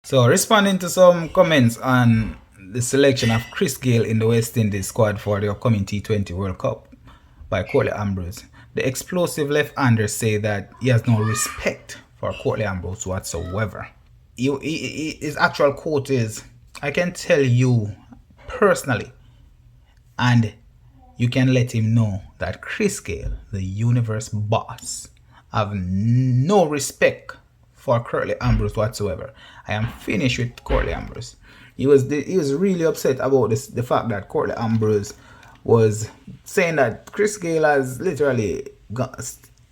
So, responding to some comments on the selection of Chris Gayle in the West Indies squad for the upcoming T20 World Cup by Curtly Ambrose, the explosive left-hander say that he has no respect for Curtly Ambrose whatsoever. His actual quote is, "I can tell you personally, and you can let him know that Chris Gayle, the universe boss, have no respect for Curtly Ambrose whatsoever. I am finished with Curtly Ambrose." He was really upset about the fact that Curtly Ambrose was saying that Chris Gayle has literally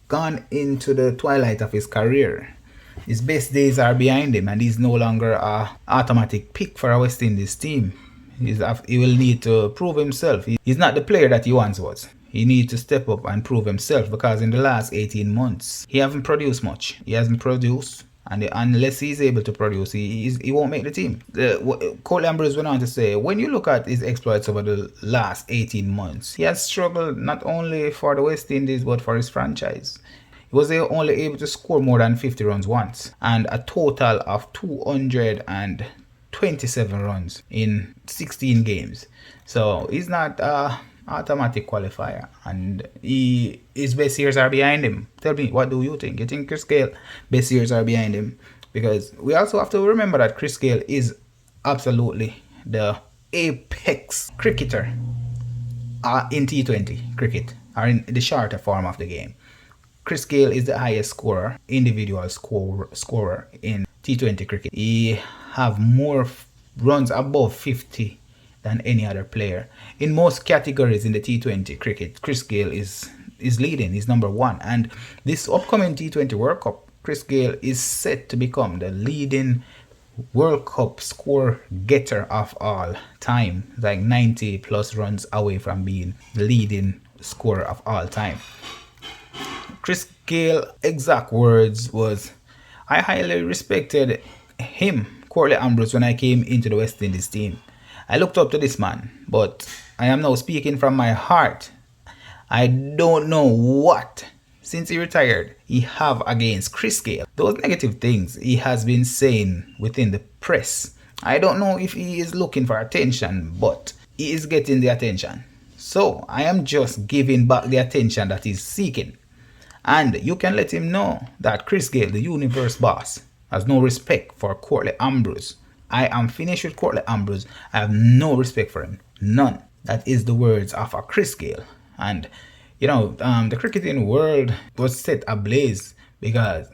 gone into the twilight of his career. His best days are behind him, and he's no longer an automatic pick for a West Indies team. He will need to prove himself. He's not the player that he once was. He needs to step up and prove himself, because in the last 18 months, he hasn't produced much. He hasn't produced, and unless he's able to produce, he won't make the team. Curtly Ambrose went on to say, when you look at his exploits over the last 18 months, he has struggled not only for the West Indies, but for his franchise. He was only able to score more than 50 runs once, and a total of 227 runs in 16 games. So he's not an automatic qualifier, and his best years are behind him. Tell me, what do you think? You think Chris Gayle best years are behind him? Because we also have to remember that Chris Gayle is absolutely the apex cricketer in T20 cricket, or in the shorter form of the game. Chris Gayle is the highest scorer, individual scorer in T20 cricket. He have more runs above 50 than any other player. In most categories in the T20 cricket, Chris Gayle is leading, he's number one. And this upcoming T20 World Cup, Chris Gayle is set to become the leading World Cup score getter of all time, like 90 plus runs away from being the leading scorer of all time. Chris Gayle's exact words was, "I highly respected him, Curtly Ambrose, when I came into the West Indies team. I looked up to this man, but I am now speaking from my heart. I don't know what, since he retired, he have against Chris Gayle. Those negative things he has been saying within the press. I don't know if he is looking for attention, but he is getting the attention. So I am just giving back the attention that he's seeking. And you can let him know that Chris Gayle, the universe boss, has no respect for Curtly Ambrose. I am finished with Curtly Ambrose. I have no respect for him. None." That is the words of a Chris Gayle. And, the cricketing world was set ablaze because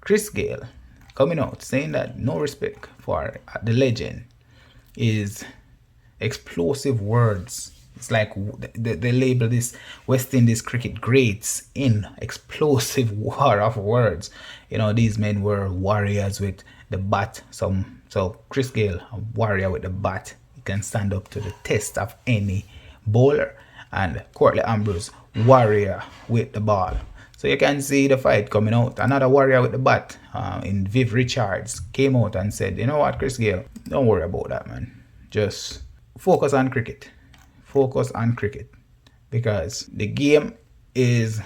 Chris Gayle coming out saying that no respect for the legend is explosive words. It's like they label this West Indies cricket greats in explosive war of words. These men were warriors with the bat. So Chris Gayle, a warrior with the bat, he can stand up to the test of any bowler. And Curtly Ambrose, warrior with the ball. So you can see the fight coming out. Another warrior with the bat, in Viv Richards, came out and said, "You know what, Chris Gayle, don't worry about that, man. Just focus on cricket. Focus on cricket, because the game is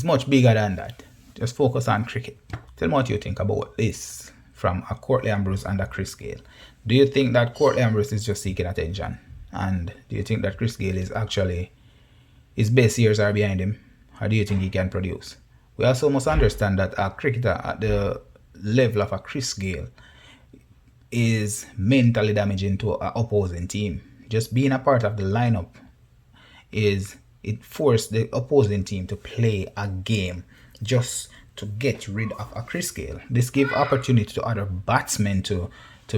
much bigger than that. Just focus on cricket." Tell me what you think about this from a Curtly Ambrose and a Chris Gayle. Do you think that Curtly Ambrose is just seeking attention? And do you think that Chris Gayle is actually, his best years are behind him? Or do you think he can produce? We also must understand that a cricketer at the level of a Chris Gayle is mentally damaging to an opposing team. Just being a part of the lineup it forced the opposing team to play a game just to get rid of a Chris Gayle. This gives opportunity to other batsmen to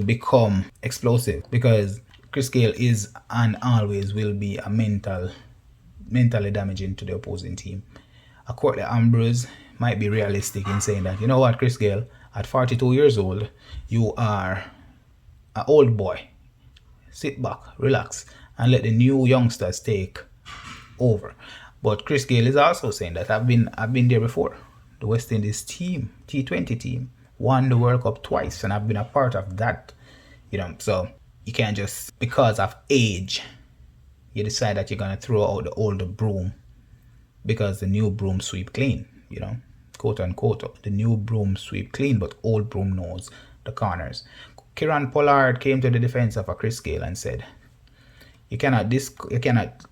become explosive, because Chris Gayle is and always will be a mentally damaging to the opposing team. A Curtly Ambrose might be realistic in saying that, you know what, Chris Gayle, at 42 years old, you are an old boy. Sit back, relax, and let the new youngsters take over. But Chris Gayle is also saying that I've been there before. The West Indies team, T20 team, won the World Cup twice, and I've been a part of that. So you can't just, because of age, you decide that you're gonna throw out the older broom because the new broom sweep clean. Quote unquote, the new broom sweep clean, but old broom knows the corners. Kieron Pollard came to the defense of a Chris Gayle and said, you cannot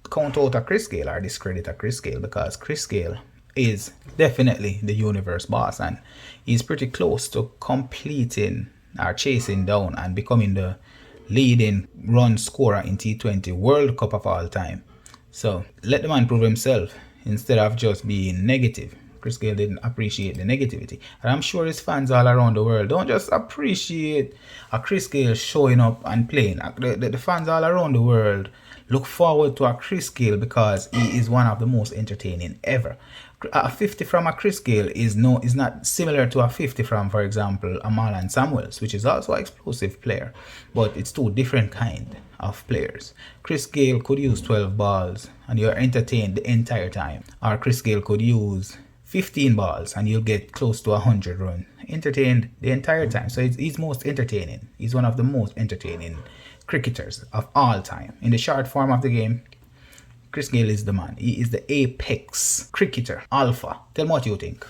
count out a Chris Gayle or discredit a Chris Gayle, because Chris Gayle is definitely the universe boss, and he's pretty close to completing or chasing down and becoming the leading run scorer in T20 World Cup of all time. So let the man prove himself instead of just being negative. Chris Gayle didn't appreciate the negativity, and I'm sure his fans all around the world don't just appreciate a Chris Gayle showing up and playing. The fans all around the world look forward to a Chris Gayle because he is one of the most entertaining ever. A 50 from a Chris Gayle is not similar to a 50 from, for example, a Marlon Samuels, which is also an explosive player, but it's two different kind of players. Chris Gayle could use 12 balls and you're entertained the entire time, or Chris Gayle could use 15 balls and you'll get close to 100 runs. Entertained the entire time. So he's most entertaining. He's one of the most entertaining cricketers of all time. In the short form of the game, Chris Gayle is the man. He is the apex cricketer, alpha. Tell me what you think.